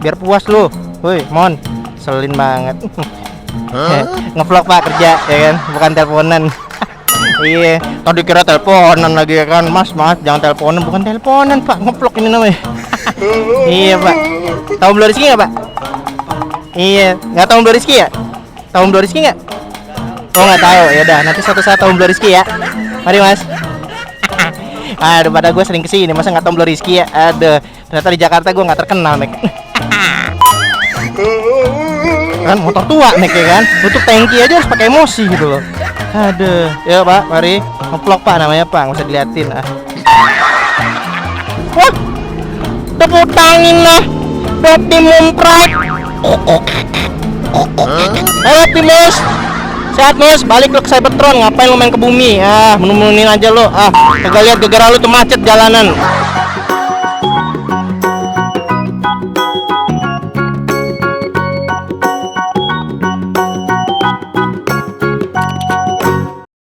biar puas lu. Woi, Mon, selin banget. Ngevlog Pak, kerja ya kan, bukan teleponan. Iya, tadi kira teleponan lagi ya kan. Mas, jangan teleponan, bukan teleponan Pak, ngevlog ini namanya. Iya Pak. Tahu Om Rizky nggak Pak? Iya, nggak tahu Om Rizky ya? Tahu Om Rizky nggak? Oh nggak tahu, ya udah nanti suatu saat tahu Om Rizky ya. Mari Mas. Aduh, pada gue sering kesini, masa nggak tahu Om Rizky ya? Aduh, ternyata di Jakarta gue nggak terkenal nek. Kan motor tua nek ya kan, untuk tangki aja harus pakai emosi gitu loh. Aduh, ya Pak, mari ngevlog Pak namanya Pak, nggak usah diliatin ah. Wah, tepuk tangan lah, Optimum Pride. Halo Optimus, sehat Mus, balik lo ke Cybertron, ngapain lo main ke bumi? Ah, menung-menungin aja lo, kagak lihat gara-gara lo tuh macet jalanan.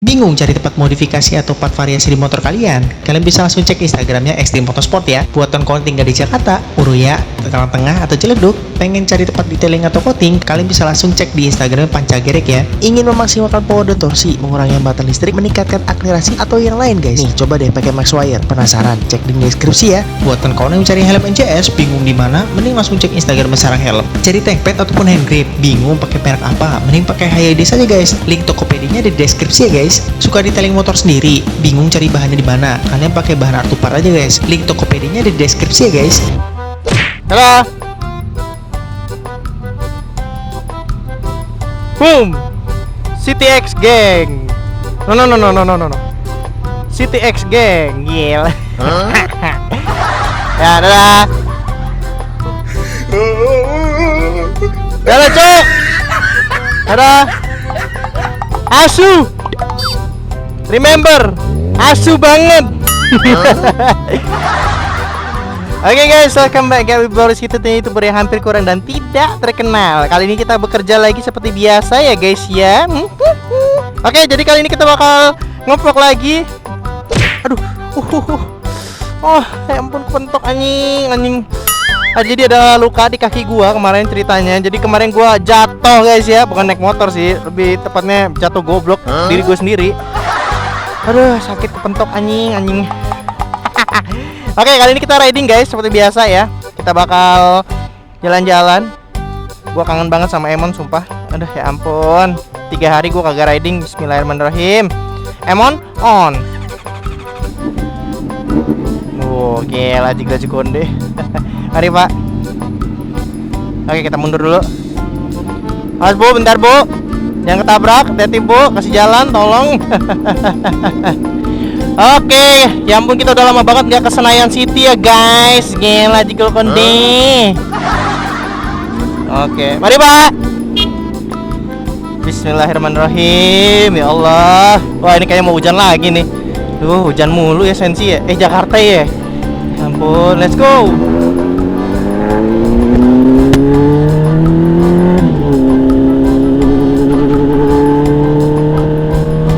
Bingung cari tempat modifikasi atau part variasi di motor kalian? Kalian bisa langsung cek Instagramnya Extreme Motorsport ya. Buat kawan tinggal di Jakarta, Uruya, Tangerang Tengah, atau Ciledug, pengen cari tempat detailing atau coating, kalian bisa langsung cek di Instagramnya Pancagerek ya. Ingin memaksimalkan power dan torsi, mengurangi hambatan listrik, meningkatkan akselerasi, atau yang lain guys. Nih, coba deh pakai Maxwire. Penasaran? Cek di deskripsi ya. Buat kawan yang mencari helm NCS, bingung di mana? Mending langsung cek Instagram Sarang Helm. Cari tank pad ataupun hand grip, bingung pakai merek apa? Mending pakai HID saja guys. Link Tokopedia-nya di deskripsi ya guys. Suka detailing motor sendiri, bingung cari bahannya di mana? Kalian pakai bahan Artupar aja guys. Link Tokopedia-nya di deskripsi ya guys. Halo. Boom. CTX Gang. No. CTX Gang. Gila. Ya, dadah. Dadah, Cok. Dadah. Asu. Remember, asu banget. Oke guys, welcome back ya Boris, kita itu yang hampir kurang dan tidak terkenal. Kali ini kita bekerja lagi seperti biasa ya guys ya. Oke, jadi kali ini kita bakal ngevlog lagi. Aduh, oh, ya ampun kepentok anjing. Jadi ada luka di kaki gua kemarin ceritanya. Jadi kemarin gua jatuh guys ya, bukan naik motor sih, lebih tepatnya jatuh goblok diri gua sendiri. Aduh, sakit kepentok anjing. Oke, kali ini kita riding guys, seperti biasa ya. Kita bakal jalan-jalan. Gua kangen banget sama Emon, sumpah. Aduh, ya ampun, 3 hari gua kagak riding. Bismillahirrahmanirrahim. Emon, on. Oh, gila jigla konde. Mari Pak. Oke, kita mundur dulu. Mas Bu, bentar Bu. Yang ketabrak, hati-hati Bu, kasih jalan tolong. Oke, ya ampun kita udah lama banget nggak ke Senayan City ya guys. Gila jigol konde. Oke, mari Pak. Bismillahirrahmanirrahim. Ya Allah. Wah, ini kayaknya mau hujan lagi nih. Duh, hujan mulu ya Sensi ya. Jakarta ya. Ya ampun, let's go.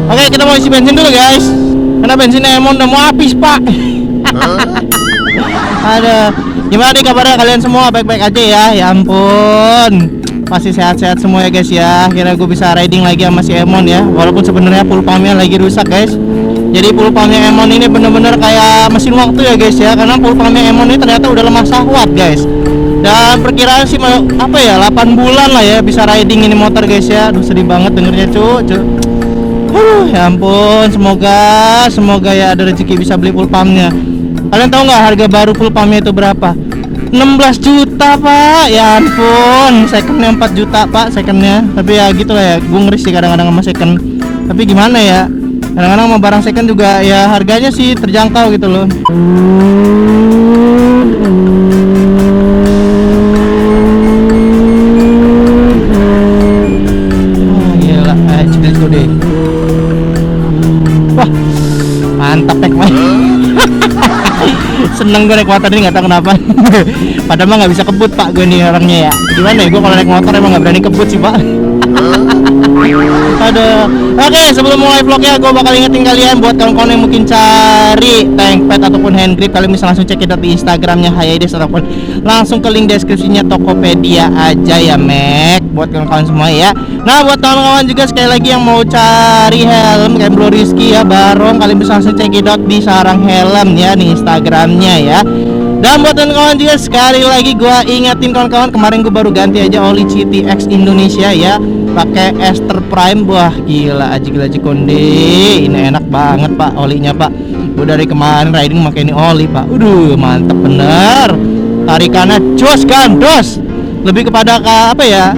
Oke, kita mau isi bensin dulu guys. Karena bensinnya Emon udah mau habis Pak. Ada. Gimana nih kabarnya kalian semua? Baik-baik aja ya? Ya ampun, masih sehat-sehat semua ya guys ya. Akhirnya gue bisa riding lagi sama si Emon ya. Walaupun sebenarnya full pumpnya lagi rusak guys. Jadi full pumpnya Emon ini bener-bener kayak mesin waktu ya guys ya. Karena full pumpnya Emon ini ternyata udah lemah sahwat guys. Dan perkiraan sih apa ya, 8 bulan lah ya bisa riding ini motor guys ya. Aduh, sedih banget dengernya cu. Ya ampun, semoga ya ada rezeki bisa beli full pumpnya. Kalian tahu nggak harga baru full pumpnya itu berapa? 16 juta Pak. Ya ampun, secondnya 4 juta Pak secondnya. Tapi ya gitu lah ya, gue ngeri sih kadang-kadang sama second. Tapi gimana ya, kadang-kadang sama barang second juga ya harganya sih terjangkau gitu loh. Gila, cekil deh. Wah, mantap tek main. Seneng gue naik motor ini, nggak tahu kenapa. Padahal mah nggak bisa kebut Pak gue nih orangnya ya. Gimana ya, gue kalau naik motor emang nggak berani kebut sih Pak. Aduh. Oke, sebelum mulai vlognya, gue bakal ingetin kalian buat kawan-kawan yang mungkin cari tank pad ataupun hand grip, kalian bisa langsung cek kita di Instagramnya Hayaides ataupun langsung ke link deskripsinya Tokopedia aja ya, Mek. Buat kawan-kawan semua ya. Nah, buat kawan-kawan juga sekali lagi yang mau cari helm kayak Bro Rizky ya, Barong, kalian bisa langsung cekidot di Sarang Helm ya di Instagramnya ya. Dan buat kawan-kawan juga sekali lagi gua ingetin kawan-kawan, kemarin gua baru ganti aja oli CTX Indonesia ya, pakai Ester Prime. Wah gila aji konde, ini enak banget pak olinya pak. Gua dari kemarin riding pakai ini oli pak, mantep bener, tarikannya jos gandos. Lebih kepada apa ya,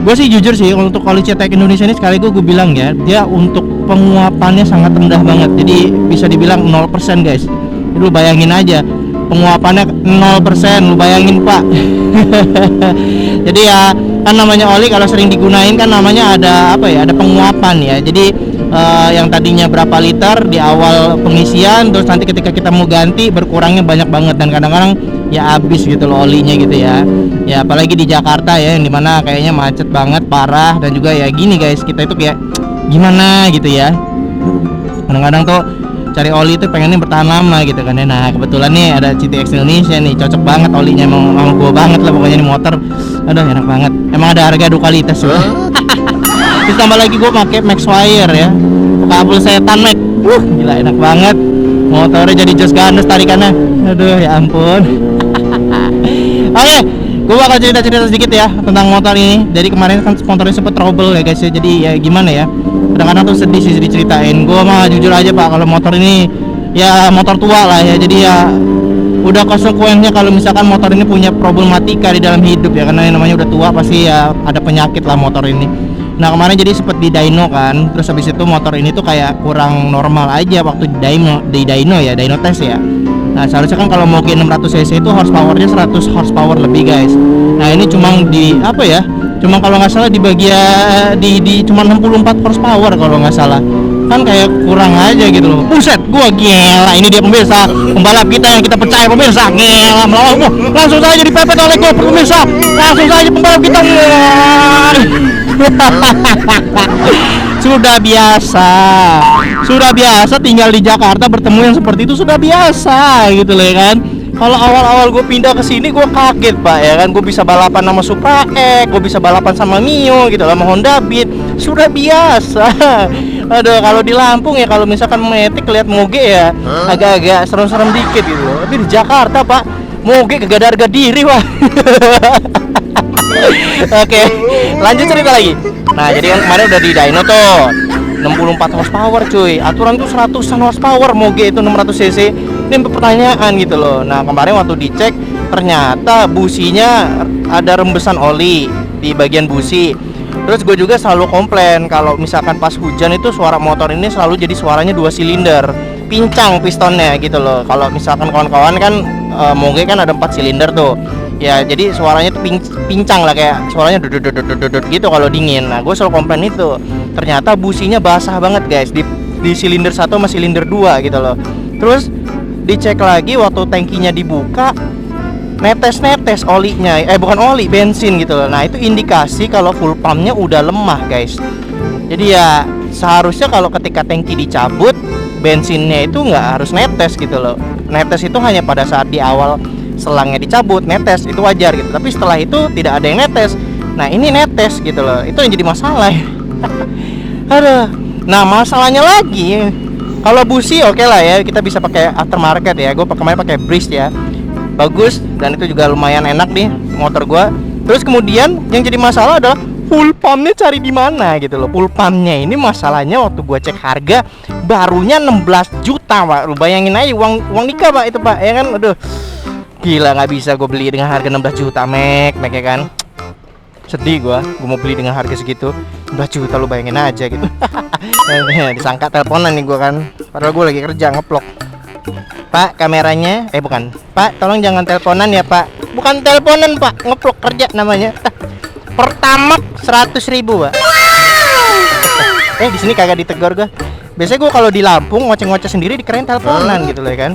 gue sih jujur sih untuk oli CTX Indonesia ini sekali gue bilang ya, dia untuk penguapannya sangat rendah banget, jadi bisa dibilang 0% guys. Lu bayangin aja penguapannya 0%, lu bayangin pak. Jadi ya kan namanya oli kalau sering digunain kan namanya ada apa ya, ada penguapan ya. Jadi yang tadinya berapa liter di awal pengisian, terus nanti ketika kita mau ganti berkurangnya banyak banget, dan kadang-kadang ya habis gitu loh olinya gitu ya. Ya apalagi di Jakarta ya, yang dimana kayaknya macet banget parah, dan juga ya gini guys, kita itu kayak gimana gitu ya, kadang-kadang tuh cari oli itu pengennya bertahan lama gitu kan ya. Nah kebetulan nih ada CTX Indonesia nih, cocok banget olinya, emang gue banget lah pokoknya nih motor. Aduh enak banget, emang ada harga dualitas ya. Terus tambah lagi gue pakai Maxwire ya, kabel setan Max. Gila enak banget, motornya jadi jos gandos tarikannya. Aduh ya ampun. Oke, gue bakal cerita-cerita sedikit ya tentang motor ini. Jadi kemarin kan motornya sempet trouble ya guys ya, jadi ya gimana ya, kadang-kadang tuh sedih sih diceritain. Gue mah jujur aja pak, kalau motor ini ya motor tua lah ya, jadi ya udah konsekuensinya kalau misalkan motor ini punya problematika di dalam hidup ya, karena yang namanya udah tua pasti ya ada penyakit lah motor ini. Nah kemarin jadi sempet di dyno kan, terus habis itu motor ini tuh kayak kurang normal aja waktu di dyno test ya. Nah seharusnya kan kalau mau ke 600 cc itu horsepowernya 100 horsepower lebih guys. Nah ini cuma di apa ya, cuma kalau nggak salah di bagian di cuma 64 horsepower kalau nggak salah, kan kayak kurang aja gitu loh. Buset, gua gila, ini dia pemirsa pembalap kita yang kita percaya pemirsa, gila melawan. Langsung saja dipepet oleh gua pemirsa, langsung saja pembalap kita. Sudah biasa tinggal di Jakarta bertemu yang seperti itu, sudah biasa gitu loh ya kan. Kalau awal-awal gue pindah ke sini gue kaget pak ya kan, gue bisa balapan sama Supra X, gue bisa balapan sama Mio gitu, sama Honda Beat, sudah biasa. Aduh kalau di Lampung ya, kalau misalkan Matic lihat moge ya agak-agak serem-serem dikit gitu loh. Tapi di Jakarta pak, moge kagak ada harga diri pak. Oke, lanjut cerita lagi. Nah jadi kan kemarin udah di dyno tuh 64 horsepower cuy, aturan tuh 100an horsepower, moge itu 600 cc. Ini pertanyaan gitu loh. Nah kemarin waktu dicek ternyata businya ada rembesan oli di bagian busi. Terus gue juga selalu komplain kalau misalkan pas hujan itu suara motor ini selalu jadi suaranya 2 silinder, pincang pistonnya gitu loh. Kalau misalkan kawan-kawan kan moge kan ada 4 silinder tuh ya, jadi suaranya tuh pincang lah, kayak suaranya dudut gitu kalau dingin. Nah gue selalu komplain itu, ternyata businya basah banget guys di silinder 1 sama silinder 2 gitu loh. Terus dicek lagi waktu tangkinya dibuka, netes olinya, bukan oli, bensin gitu loh. Nah itu indikasi kalau full pumpnya udah lemah guys. Jadi ya seharusnya kalau ketika tangki dicabut, bensinnya itu nggak harus netes gitu loh. Netes itu hanya pada saat di awal selangnya dicabut, netes itu wajar gitu. Tapi setelah itu tidak ada yang netes. Nah ini netes gitu loh, itu yang jadi masalah. Aduh. Nah masalahnya lagi, kalau busi oke lah ya, kita bisa pakai aftermarket ya. Gue kemarin pakai Breeze ya, bagus, dan itu juga lumayan enak nih motor gue. Terus kemudian yang jadi masalah adalah full pumpnya cari di mana gitu loh. Full pumpnya ini masalahnya waktu gue cek harga barunya 16 juta pak. Lu bayangin aja uang nikah pak itu pak ya kan. Aduh gila, nggak bisa gue beli dengan harga 16 juta Mac ya kan. Sedih gue mau beli dengan harga segitu 16 juta, lu bayangin aja gitu. Disangka teleponan nih gue kan, padahal gue lagi kerja ngeplok. Pak kameranya, bukan pak, tolong jangan teleponan ya pak. Bukan teleponan pak, ngeplok kerja namanya. Pertama 100.000 pak. Di sini kagak ditegur gue. Biasanya gue kalau di Lampung ngoceh-ngoceh sendiri dikirain teleponan gitu loh kan.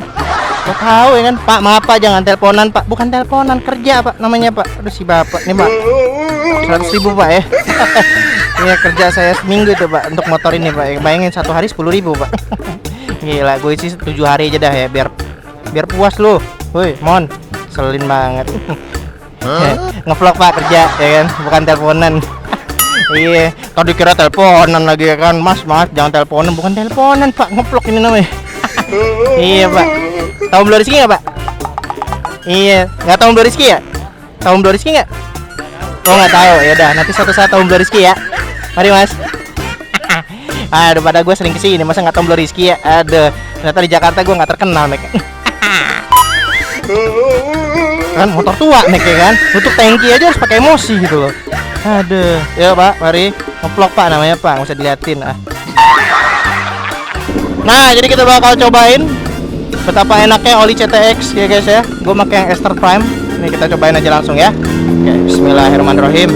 Gue tahu ya kan, pak maaf pak jangan teleponan pak. Bukan teleponan, kerja pak namanya pak. Aduh si bapak nih pak, 100.000 pak ya. Iya, kerja saya seminggu itu Pak untuk motor ini Pak. Bayangin satu hari 10.000 Pak. Gila, gue isi 7 hari aja dah ya biar puas lu. Woi, Mon, selin banget. Ngevlog Pak kerja ya kan, bukan teleponan. Iya, tadi kira teleponan lagi ya kan. Mas, jangan teleponan, bukan teleponan Pak, ngevlog ini namanya. Iya Pak. Tahu Om Rizky nggak Pak? Iya, nggak tahu Om Rizky ya? Tahu Om Rizky nggak? Oh nggak tahu, ya udah nanti suatu saat tahu Om Rizky ya. Mari Mas. Aduh, pada gue sering kesini, masa nggak tahu Om Rizky ya? Aduh, ternyata di Jakarta gue nggak terkenal Mek. Kan motor tua Mek ya kan, untuk tangki aja harus pakai emosi gitu loh. Aduh, ya Pak, mari ngevlog Pak namanya Pak, nggak usah diliatin ah. Nah, jadi kita bakal cobain betapa enaknya oli CTX ya guys ya. Gue pakai yang Ester Prime. Ini kita cobain aja langsung ya. Oke, bismillahirrahmanirrahim.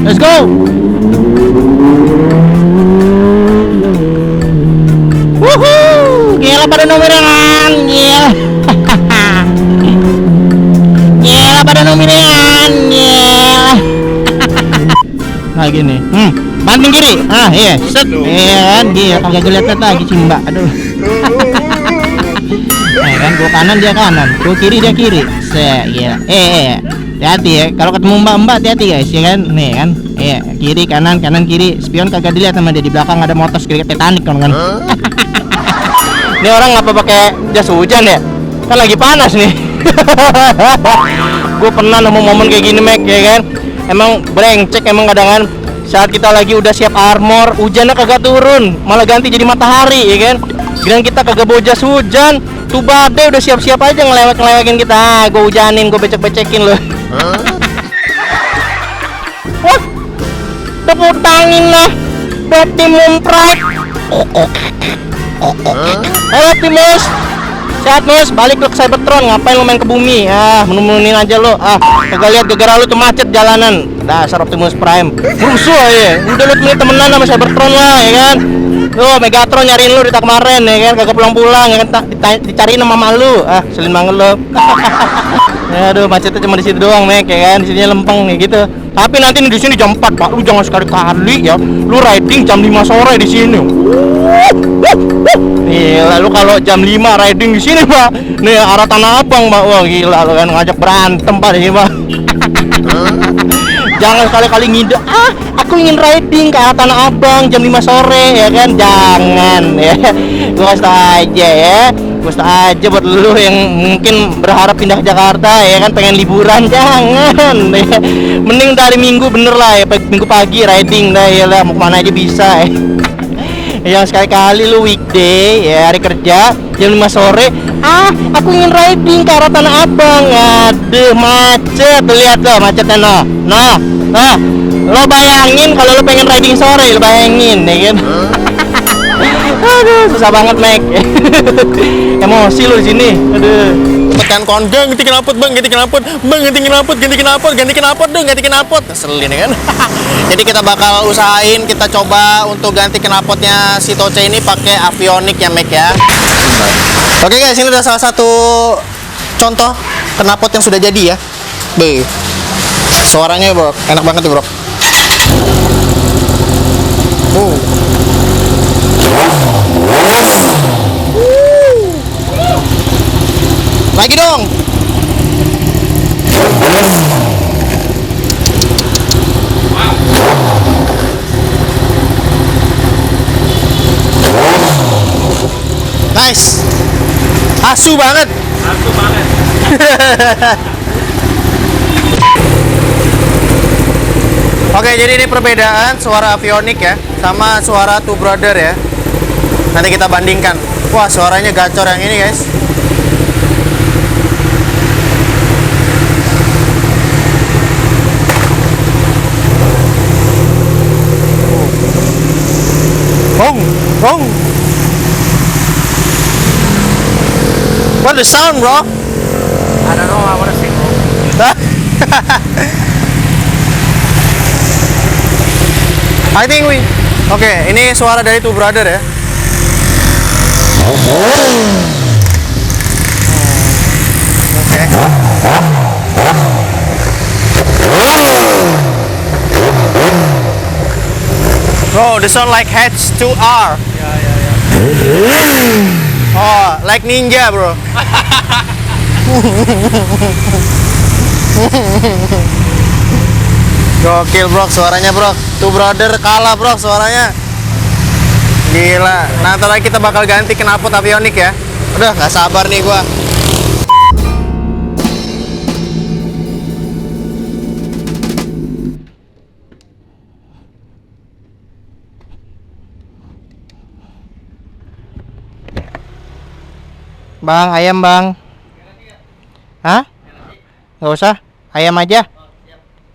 Let's go. Woohoo! Gila pada nomiran, gila. Gila pada nomiran, gila. Nah gini, banting kiri, iya, set, iya kan, dia kagak lihat lagi Cimba, aduh. Nah kan, gua kanan dia kanan, gua kiri dia kiri, set, gila, hati-hati ya, kalau ketemu mbak-mbak hati-hati guys, ya kan, nih kan, kiri kanan kanan kiri, spion kagak dilihat sama dia, di belakang ada motor kayak Titanic kan. Ini orang ngapa pakai jas hujan ya? Kan lagi panas nih. Gue pernah nemu momen kayak gini Mek ya kan. Emang brengsek emang kadang-kadang saat kita lagi udah siap armor, hujannya kagak turun, malah ganti jadi matahari ya kan. Giliran kita kagak bawa jas hujan, tuh badai udah siap-siap aja ngelewek-ngelewekin kita. Gue hujanin, gue becek-becekin loh. Wah, tepuk tangan lah buat tim Mumprak. Halo Timus, sehat Mus, balik lo ke Cybertron, ngapain lo main ke bumi? Menemunin aja lo, kagak lihat gara-gara lo tuh macet jalanan. Dasar Optimus Prime, rusuh ya, udah lo temenan sama Cybertron lah ya kan. Tuh Megatron nyariin lo di tak kemarin ya kan, kagak pulang-pulang ya kan, dicariin sama mama lu. Selin banget lo. Aduh, macetnya cuma di situ doang Mek ya kan, di sini lempeng nih gitu. Tapi nanti nih di sini jam 4 Pak, lu jangan sekali-kali ya, lu riding jam 5 sore di sini. Gila, lu kalau jam 5 riding di sini Pak, nih arah Tanah Abang Pak, wah gila lu kan ngajak berantem Pak di sini Pak. Jangan sekali-kali ngide, aku ingin riding ke arah Tanah Abang jam 5 sore ya kan, jangan ya. Gua kasih tau aja ya, gua tau aja buat lu yang mungkin berharap pindah ke Jakarta ya kan, pengen liburan, jangan ya. Mending dari Minggu bener lah ya, Minggu pagi riding dah ya lah, mau kemana aja bisa ya. Yang sekali-kali lu weekday ya, hari kerja jam 5 sore, aku ingin riding ke arah Tanah Abang. Aduh macet, tuh lihat tuh macetnya nah, lo bayangin kalau lo pengen riding sore, lo bayangin ya kan. Aduh susah banget Mek. Emosi lo di sini, aduh. Tekan kondang, ganti knalpot bang, ganti knalpot bang, ganti knalpot, ganti knalpot dong, ganti knalpot. Keselin ya kan. Jadi kita bakal usahain, kita coba untuk ganti knalpotnya si Toce ini pakai Avionics ya Mek ya. Oke guys, ini udah salah satu contoh knalpot yang sudah jadi ya. Suaranya bro, enak banget tuh bro. Lagi dong. Nice. Asu banget. Oke, jadi ini perbedaan suara Avionics ya sama suara Two Brother ya. Nanti kita bandingkan. Wah, suaranya gacor yang ini guys. What the sound, bro? don't I want to sing. I think we. Oke, ini suara dari Two Brother ya. Oke. Bro, the sound like H2R. Oh, like ninja, bro. Gokil, bro, suaranya, bro. Two Brother kalah, bro, suaranya. Gila. Nah, ntar lagi kita bakal ganti knalpot avionik ya. Udah, gak sabar nih gua. Bang, ayam bang. Hah? Gak usah, ayam aja.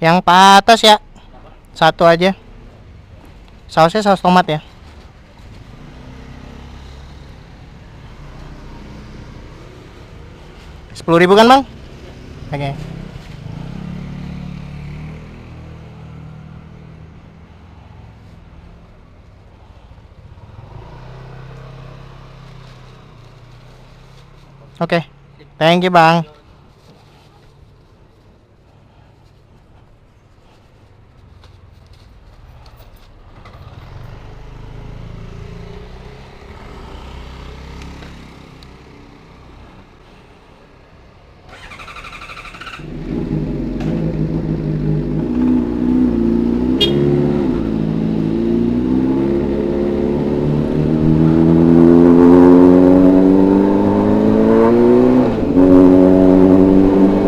Yang patas ya. Satu aja. Sausnya saus tomat ya. 10.000 kan bang? Oke. Oke, thank you bang.